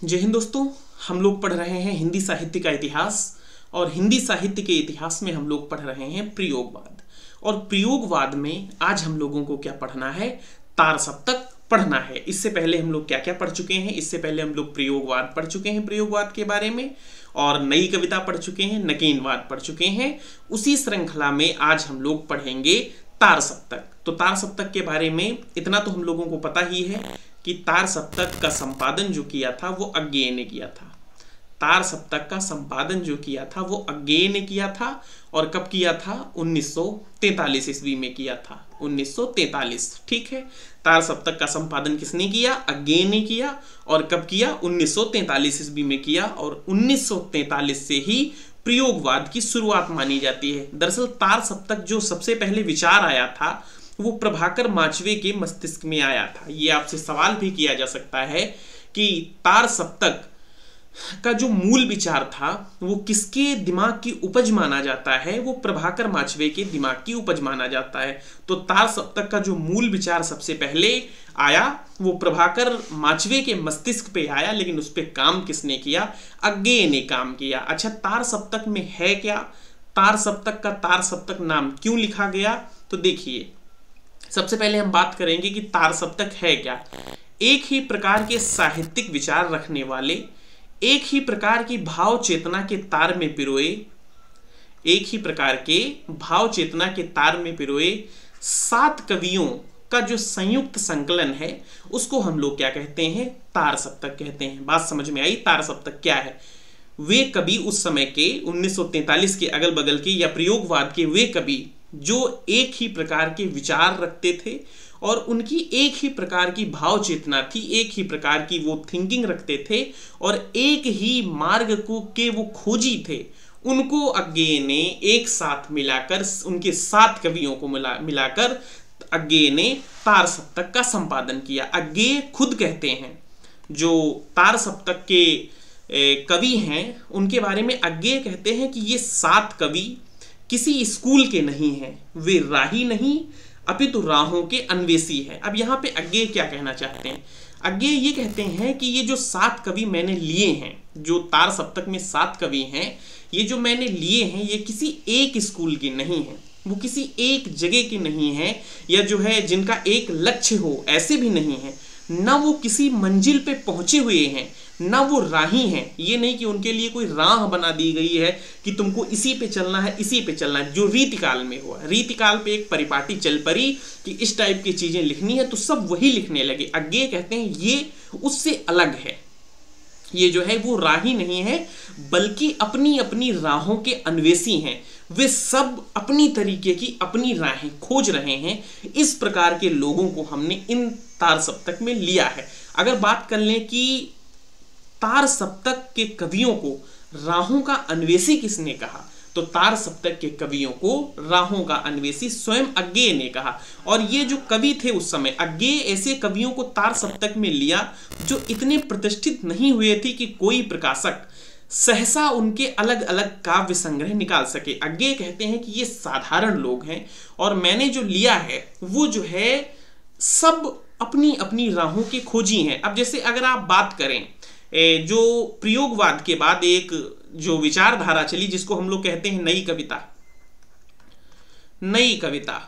जय हिंद दोस्तों। हम लोग पढ़ रहे हैं हिंदी साहित्य का इतिहास और हिंदी साहित्य के इतिहास में हम लोग पढ़ रहे हैं प्रयोगवाद। और प्रयोगवाद में आज हम लोगों को क्या पढ़ना है? तार सप्तक पढ़ना है। इससे पहले हम लोग क्या क्या पढ़ चुके हैं? इससे पहले हम लोग प्रयोगवाद पढ़ चुके हैं, प्रयोगवाद के बारे में, और नई कविता पढ़ चुके हैं, नकेनवाद पढ़ चुके हैं। उसी श्रृंखला में आज हम लोग पढ़ेंगे तार सप्तक। तो तार सप्तक के बारे में इतना तो हम लोगों को पता ही है कि तार सप्तक का संपादन जो किया था वो अज्ञेय ने किया था। तार सप्तक का संपादन जो किया था वो अज्ञेय ने किया था। और कब किया था? 1943 ईस्वी में किया था। 1943, ठीक है। तार सप्तक का संपादन किसने किया? अज्ञेय ने किया। और कब किया? 1943 ईस्वी में किया। और 1943 से ही प्रयोगवाद की शुरुआत मानी जाती है। दरअसल तार सप्तक जो सबसे पहले विचार आया था वो प्रभाकर माचवे के मस्तिष्क में आया था। ये आपसे सवाल भी किया जा सकता है कि तार सप्तक का जो मूल विचार था वो किसके दिमाग की उपज माना जाता है? वो प्रभाकर माचवे के दिमाग की उपज माना जाता है। तो तार सप्तक का जो मूल विचार सबसे पहले आया वो प्रभाकर माचवे के मस्तिष्क पे आया, लेकिन उस पे काम किसने किया? अज्ञेय ने काम किया। अच्छा, तार सप्तक में है क्या? तार सप्तक का तार सप्तक नाम क्यों लिखा गया? तो देखिए, सबसे पहले हम बात करेंगे कि तार सप्तक है क्या। एक ही प्रकार के साहित्यिक विचार रखने वाले, एक ही प्रकार की भाव चेतना के तार में पिरोए, एक ही प्रकार के भाव चेतना के तार में पिरोए 7 कवियों का जो संयुक्त संकलन है उसको हम लोग क्या कहते हैं? तार सप्तक कहते हैं। बात समझ में आई? तार सप्तक क्या है? वे कवि उस समय के 1943 के अगल बगल के या प्रयोगवाद के वे कवि जो एक ही प्रकार के विचार रखते थे और उनकी एक ही प्रकार की भाव चेतना थी, एक ही प्रकार की वो थिंकिंग रखते थे और एक ही मार्ग को के वो खोजी थे, उनको अज्ञेय ने एक साथ मिलाकर, उनके 7 कवियों को मिलाकर अज्ञेय ने तार सप्तक का संपादन किया। अज्ञेय खुद कहते हैं, जो तार सप्तक के कवि हैं उनके बारे में अज्ञेय कहते हैं कि ये 7 कवि किसी स्कूल के नहीं हैं, वे राही नहीं अपितु राहों के अन्वेषी हैं। अब यहाँ पे अज्ञेय क्या कहना चाहते हैं? अज्ञेय ये कहते हैं कि ये जो 7 कवि मैंने लिए हैं, जो तार सप्तक में 7 कवि हैं, ये जो मैंने लिए हैं ये किसी एक स्कूल के नहीं हैं, वो किसी एक जगह के नहीं हैं, या जो है जिनका एक लक्ष्य हो, ऐसे भी नहीं हैं। ना वो किसी मंजिल पे पहुंचे हुए हैं, ना वो राही हैं। ये नहीं कि उनके लिए कोई राह बना दी गई है कि तुमको इसी पे चलना है, इसी पे चलना है, जो रीतिकाल में हुआ। रीतिकाल पे एक परिपाटी चल पड़ी कि इस टाइप की चीजें लिखनी है तो सब वही लिखने लगे। अज्ञेय कहते हैं ये उससे अलग है, ये जो है वो राही नहीं है बल्कि अपनी अपनी राहों के अन्वेषी हैं। वे सब अपनी तरीके की अपनी राहें खोज रहे हैं। इस प्रकार के लोगों को हमने इन तार सप्तक में लिया है। अगर बात कर लें कि तार सप्तक के कवियों को राहों का अन्वेषी किसने कहा, तो तार सप्तक के कवियों को राहों का अन्वेषी स्वयं अज्ञेय ने कहा। और ये जो कवि थे उस समय, अज्ञेय ऐसे कवियों को तार सप्तक में लिया जो इतने प्रतिष्ठित नहीं हुए थे कि कोई प्रकाशक सहसा उनके अलग अलग काव्य संग्रह निकाल सके। अज्ञेय कहते हैं कि ये साधारण लोग हैं और मैंने जो लिया है वो जो है सब अपनी अपनी राहों के खोजी हैं। अब जैसे अगर आप बात करें, जो प्रयोगवाद के बाद एक जो विचारधारा चली जिसको हम लोग कहते हैं नई कविता। नई कविता,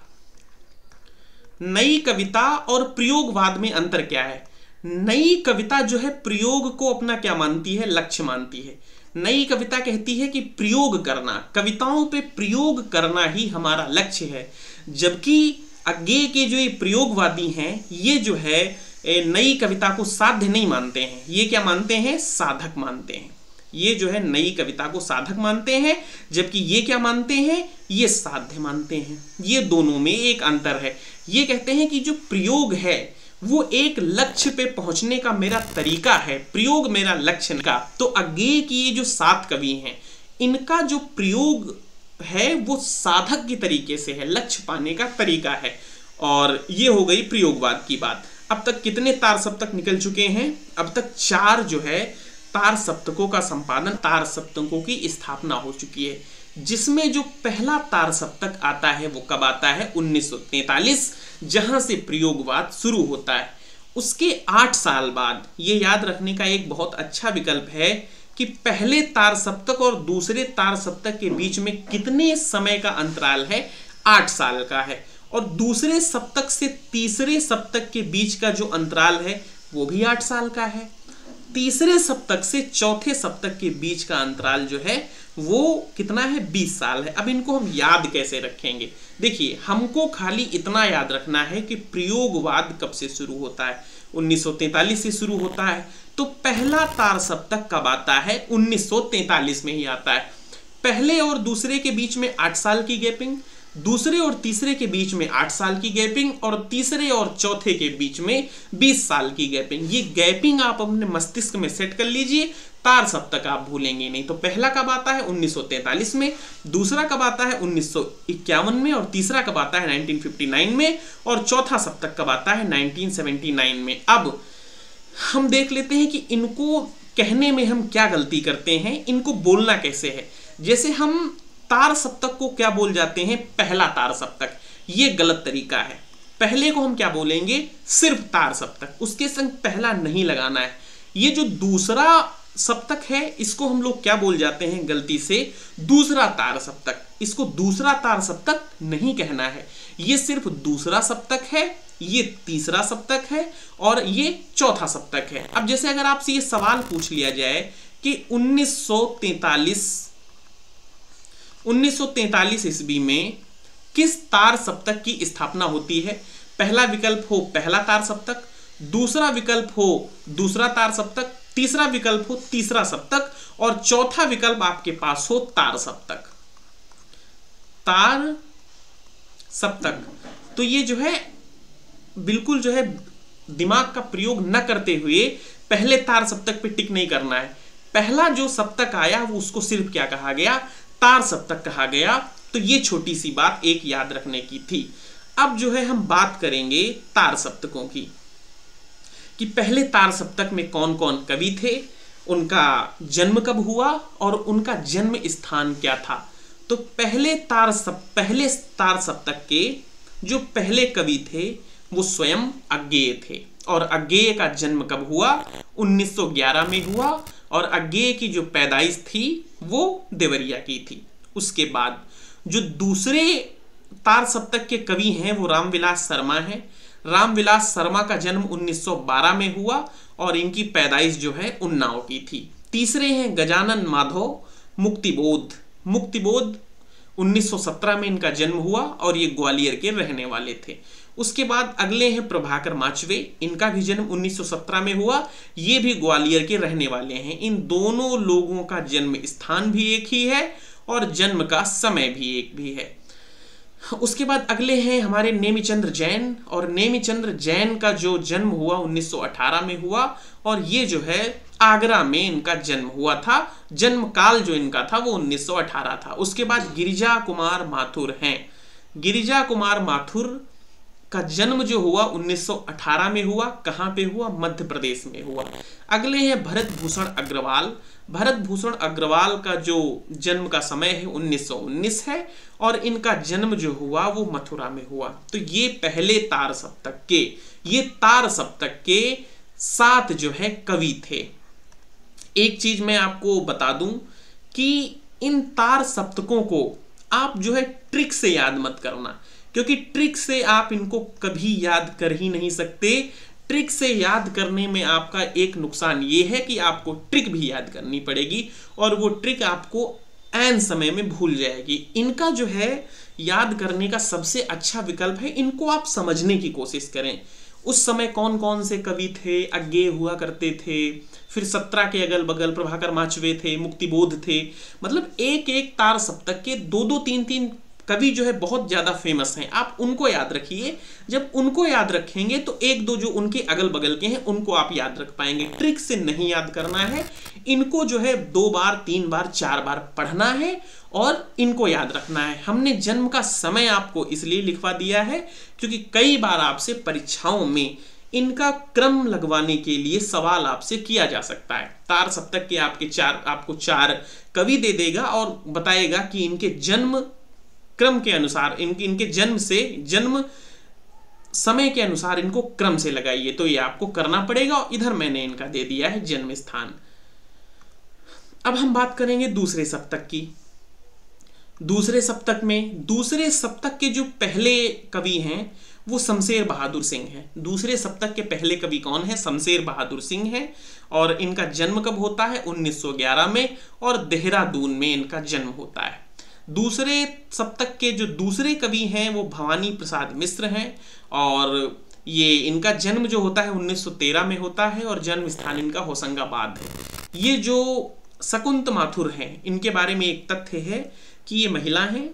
नई कविता और प्रयोगवाद में अंतर क्या है? नई कविता जो है प्रयोग को अपना क्या मानती है? लक्ष्य मानती है। नई कविता कहती है कि प्रयोग करना, कविताओं पे प्रयोग करना ही हमारा लक्ष्य है। जबकि अज्ञेय के जो ये प्रयोगवादी हैं ये जो है नई कविता को साध्य नहीं मानते हैं। ये क्या मानते हैं? साधक मानते हैं। ये जो है नई कविता को साधक मानते हैं, जबकि ये क्या मानते हैं? ये साध्य मानते हैं। ये दोनों में एक अंतर है। ये कहते हैं कि जो प्रयोग है वो एक लक्ष्य पे पहुंचने का मेरा तरीका है, प्रयोग मेरा लक्ष्य का। तो अज्ञेय की ये जो 7 कवि हैं इनका जो प्रयोग है वो साधक की तरीके से है, लक्ष्य पाने का तरीका है। और ये हो गई प्रयोगवाद की बात। अब तक कितने तार सप्तक निकल चुके हैं? अब तक 4 जो है तार सप्तकों का संपादन, तार सप्तकों की स्थापना हो चुकी है। जिसमें जो पहला तार सप्तक आता है वो कब आता है? 1943, जहां से प्रयोगवाद शुरू होता है। उसके 8 साल बाद, ये याद रखने का एक बहुत अच्छा विकल्प है कि पहले तार सप्तक और दूसरे तार सप्तक के बीच में कितने समय का अंतराल है, 8 साल का है। और दूसरे सप्तक से तीसरे सप्तक के बीच का जो अंतराल है वो भी 8 साल का है। तीसरे सप्तक से चौथे सप्तक के बीच का अंतराल जो है वो कितना है, 20 साल है। अब इनको हम याद कैसे रखेंगे? देखिए, हमको खाली इतना याद रखना है कि प्रयोगवाद कब से शुरू होता है, 1943 से शुरू होता है। तो पहला तार सप्तक कब आता है, 1943 में ही आता है। पहले और दूसरे के बीच में 8 साल की गैपिंग, दूसरे और तीसरे के बीच में 8 साल की गैपिंग, और तीसरे और चौथे के बीच में 20 साल की गैपिंग। ये गैपिंग आप अपने मस्तिष्क में सेट कर लीजिए, तार सप्तक आप भूलेंगे नहीं। तो पहला कब आता है, 1943 में, दूसरा कब आता है, 1951 में, और तीसरा कब आता है, 1959 में, और चौथा सप्तक कब आता है, 1979 में। अब हम देख लेते हैं कि इनको कहने में हम क्या गलती करते हैं, इनको बोलना कैसे है। जैसे हम तार सप्तक को क्या बोल जाते हैं, पहला तार सप्तक, ये गलत तरीका है। पहले को हम क्या बोलेंगे, सिर्फ तार सप्तक, उसके संग पहला नहीं लगाना है। ये जो दूसरा सप्तक है इसको हम लोग क्या बोल जाते हैं गलती से, दूसरा तार सप्तक। इसको दूसरा तार सप्तक नहीं कहना है, ये सिर्फ दूसरा सप्तक है, ये तीसरा सप्तक है, और ये चौथा सप्तक है। अब जैसे अगर आपसे ये सवाल पूछ लिया जाए कि 1943 ईस्वी में किस तार सप्तक की स्थापना होती है, पहला विकल्प हो पहला तार सप्तक, दूसरा विकल्प हो दूसरा तार सप्तक, तीसरा विकल्प हो तीसरा सप्तक, और चौथा विकल्प आपके पास हो तार सप्तक। तार सप्तक, तो ये जो है बिल्कुल जो है दिमाग का प्रयोग न करते हुए पहले तार सप्तक पे टिक नहीं करना है। पहला जो सप्तक आया वो उसको सिर्फ क्या कहा गया, तार सप्तक कहा गया। तो ये छोटी सी बात एक याद रखने की थी। अब जो है हम बात करेंगे तार सप्तकों की, कि पहले तार सप्तक में कौन कौन कवि थे, उनका जन्म कब हुआ और उनका जन्म स्थान क्या था। तो पहले तार सप्तक के जो पहले कवि थे वो स्वयं अज्ञेय थे, और अज्ञेय का जन्म कब हुआ, 1911 में हुआ, और अज्ञेय की जो पैदाइश थी वो देवरिया की थी। उसके बाद जो दूसरे तार सप्तक के कवि हैं वो रामविलास शर्मा हैं। रामविलास शर्मा का जन्म 1912 में हुआ, और इनकी पैदाइश जो है उन्नाव की थी। तीसरे हैं गजानन माधव मुक्तिबोध 1917 में इनका जन्म हुआ, और ये ग्वालियर के रहने वाले थे। उसके बाद अगले हैं प्रभाकर माचवे, इनका भी जन्म 1917 में हुआ, ये भी ग्वालियर के रहने वाले हैं। इन दोनों लोगों का जन्म स्थान भी एक ही है और जन्म का समय भी एक भी है। उसके बाद अगले हैं हमारे नेमिचंद्र जैन, और नेमिचंद्र जैन का जो जन्म हुआ 1918 में हुआ, और ये जो है आगरा में इनका जन्म हुआ था। जन्म काल जो इनका था वो 1918 था। उसके बाद गिरिजा कुमार माथुर हैं। गिरिजा कुमार माथुर का जन्म जो हुआ 1918 में हुआ, कहाँ पे हुआ, मध्य प्रदेश में हुआ। अगले हैं भरत भूषण अग्रवाल। भरत भूषण अग्रवाल का जो जन्म का समय है 1919 है, और इनका जन्म जो हुआ वो मथुरा में हुआ। तो ये पहले तार सप्तक के 7 जो है कवि थे। एक चीज मैं आपको बता दूं कि इन तार सप्तकों को आप जो है ट्रिक से याद मत करना, क्योंकि ट्रिक से आप इनको कभी याद कर ही नहीं सकते। ट्रिक से याद करने में आपका एक नुकसान ये है कि आपको ट्रिक भी याद करनी पड़ेगी, और वो ट्रिक आपको ऐन समय में भूल जाएगी। इनका जो है याद करने का सबसे अच्छा विकल्प है, इनको आप समझने की कोशिश करें। उस समय कौन कौन से कवि थे, अज्ञेय हुआ करते थे, फिर 17 के अगल बगल प्रभाकर माचवे थे, मुक्तिबोध थे। मतलब एक एक तार सप्तक के 2-2, 3-3 कवि जो है बहुत ज्यादा फेमस हैं। आप उनको याद रखिए। जब उनको याद रखेंगे तो 1-2 जो उनके अगल बगल के हैं उनको आप याद रख पाएंगे। ट्रिक से नहीं याद करना है, इनको जो है 2 बार 3 बार 4 बार पढ़ना है और इनको याद रखना है। हमने जन्म का समय आपको इसलिए लिखवा दिया है क्योंकि कई बार आपसे परीक्षाओं में इनका क्रम लगवाने के लिए सवाल आपसे किया जा सकता है। तार सप्तक के आपको 4 कवि दे देगा और बताएगा कि इनके जन्म क्रम के अनुसार इनके जन्म समय के अनुसार इनको क्रम से लगाइए, तो ये आपको करना पड़ेगा। और इधर मैंने इनका दे दिया है जन्म स्थान। अब हम बात करेंगे दूसरे सप्तक की। दूसरे सप्तक के जो पहले कवि हैं वो शमशेर बहादुर सिंह हैं। दूसरे सप्तक के पहले कवि कौन है? शमशेर बहादुर सिंह हैं। और इनका जन्म कब होता है? 1911 में, और देहरादून में इनका जन्म होता है। दूसरे सप्तक के जो दूसरे कवि हैं वो भवानी प्रसाद मिश्र हैं, और ये इनका जन्म जो होता है 1913 में होता है, और जन्म स्थान इनका होशंगाबाद है। ये जो शकुंत माथुर हैं, इनके बारे में एक तथ्य है कि ये महिला हैं।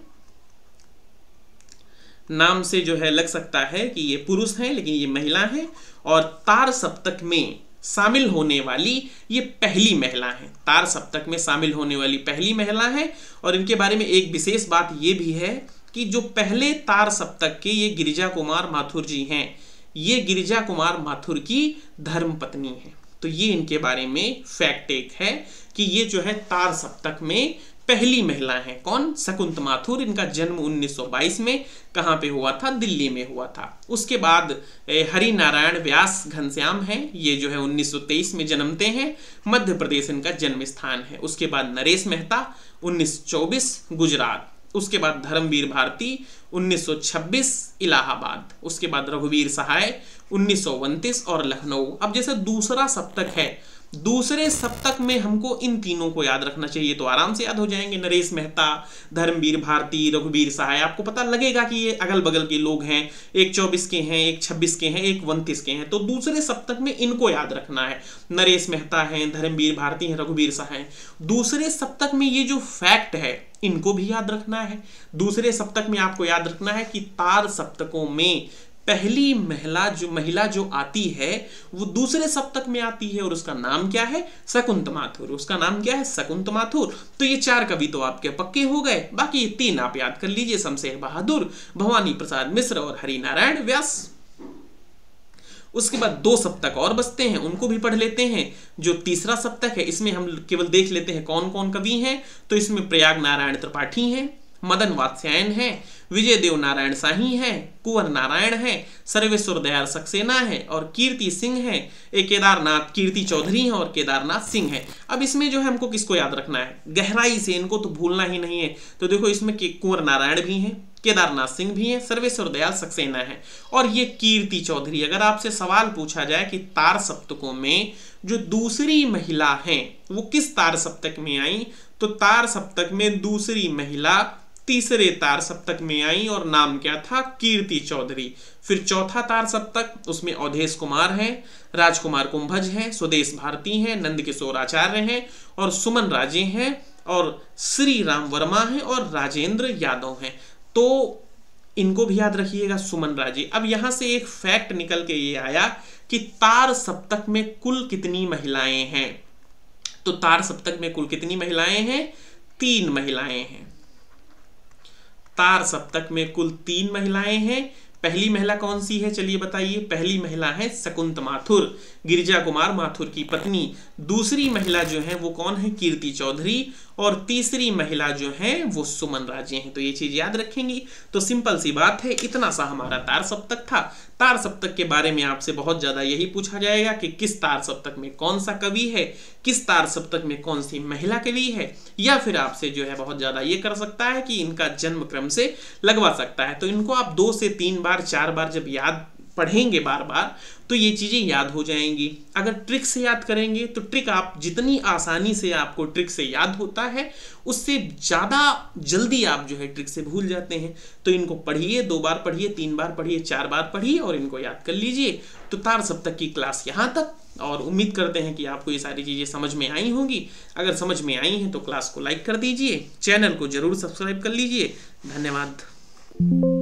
नाम से जो है लग सकता है कि ये पुरुष हैं, लेकिन ये महिला हैं। और तार सप्तक में शामिल होने वाली ये पहली महिला हैं। तार सप्तक में शामिल होने वाली पहली महिला है। और इनके बारे में एक विशेष बात ये भी है कि जो पहले तार सप्तक के ये गिरिजा कुमार माथुर जी हैं, ये गिरिजा कुमार माथुर की धर्मपत्नी है। तो ये इनके बारे में फैक्ट एक है कि ये जो है तार सप्तक में पहली महिला है। कौन? शकुंत माथुर। इनका जन्म 1922 में कहाँ पे हुआ था? दिल्ली में हुआ था। उसके बाद हरि नारायण व्यास घनश्याम हैं, ये जो है 1923 में जन्मते हैं। मध्य प्रदेश इनका जन्म स्थान है। उसके बाद नरेश मेहता 1924 गुजरात। उसके बाद धर्मवीर भारती 1926 इलाहाबाद। उसके बाद रघुवीर सहाय 1929 और लखनऊ। अब जैसे दूसरा सप्तक है, दूसरे सप्तक में हमको इन तीनों को याद रखना चाहिए, तो आराम से याद हो जाएंगे। नरेश मेहता, धर्मवीर भारती, रघुवीर सहाय। आपको पता लगेगा कि ये अगल बगल के लोग हैं। एक 24 के हैं, एक 26 के हैं, एक 29 के हैं। तो दूसरे सप्तक में इनको याद रखना है। नरेश मेहता हैं, धर्मवीर भारती हैं, रघुवीर सहाय। दूसरे सप्तक में ये जो फैक्ट है इनको भी याद रखना है। दूसरे सप्तक में आपको याद रखना है कि तार सप्तकों में पहली महिला जो आती है वो दूसरे सप्तक में आती है, और उसका नाम क्या है? शकुंत माथुर। उसका नाम क्या है? शकुंत माथुर। तो ये 4 कवि तो आपके पक्के हो गए। बाकी ये 3 आप याद कर लीजिए, शमशेर बहादुर, भवानी प्रसाद मिश्र और हरि नारायण व्यास। उसके बाद 2 सप्तक और बचते हैं, उनको भी पढ़ लेते हैं। जो तीसरा सप्तक है इसमें हम केवल देख लेते हैं कौन कौन कवि हैं। तो इसमें प्रयाग नारायण त्रिपाठी हैं, मदन वात्स्यायन है, विजय देव नारायण शाही है, कुंवर नारायण है, सर्वेश्वर दयाल सक्सेना है, और कीर्ति सिंह है। एक केदारनाथ कीर्ति चौधरी है और केदारनाथ सिंह है। अब इसमें जो है हमको किसको याद रखना है गहराई से, इनको तो भूलना ही नहीं है। तो देखो इसमें कुंवर नारायण भी हैं, केदारनाथ सिंह भी हैं, सर्वेश्वर दयाल सक्सेना है, और ये कीर्ति चौधरी। अगर आपसे सवाल पूछा जाए कि तार सप्तकों में जो दूसरी महिला है वो किस तार सप्तक में आई, तो तार सप्तक में दूसरी महिला तीसरे तार सप्तक में आई, और नाम क्या था? कीर्ति चौधरी। फिर चौथा तार सप्तक, उसमें अवधेश कुमार हैं, राजकुमार कुंभज हैं, स्वदेश भारती हैं, नंद किशोर आचार्य हैं, और सुमन राजे हैं, और श्री राम वर्मा हैं, और राजेंद्र यादव हैं। तो इनको भी याद रखिएगा, सुमन राजे। अब यहां से एक फैक्ट निकल के ये आया कि तार सप्तक में कुल कितनी महिलाएं हैं। तो तार सप्तक में कुल कितनी महिलाएं हैं? 3 महिलाएं हैं। तार सप्तक में कुल 3 महिलाएं हैं। पहली महिला कौन सी है? चलिए बताइए। पहली महिला है शकुंत माथुर, गिरिजा कुमार माथुर की पत्नी। दूसरी महिला जो है वो कौन है? कीर्ति चौधरी। और तीसरी महिला जो है वो सुमन राजे हैं। तो ये चीज याद रखेंगी। तो सिंपल सी बात है, इतना सा हमारा तार सप्तक था। तार सप्तक के बारे में आपसे बहुत ज्यादा यही पूछा जाएगा कि किस तार सप्तक में कौन सा कवि है, किस तार सप्तक में कौन सी महिला कवि है, या फिर आपसे जो है बहुत ज्यादा ये कर सकता है कि इनका जन्म क्रम से लगवा सकता है। तो इनको आप 2 से 3 बार 4 बार जब याद पढ़ेंगे बार बार तो ये चीजें याद हो जाएंगी। अगर ट्रिक से याद करेंगे तो ट्रिक आप जितनी आसानी से आपको ट्रिक से याद होता है उससे ज्यादा जल्दी आप जो है ट्रिक से भूल जाते हैं। तो इनको पढ़िए, 2 बार पढ़िए, 3 बार पढ़िए, 4 बार पढ़िए और इनको याद कर लीजिए। तो तार सप्तक की क्लास यहाँ तक, और उम्मीद करते हैं कि आपको ये सारी चीजें समझ में आई होंगी। अगर समझ में आई हैं तो क्लास को लाइक कर दीजिए, चैनल को जरूर सब्सक्राइब कर लीजिए। धन्यवाद।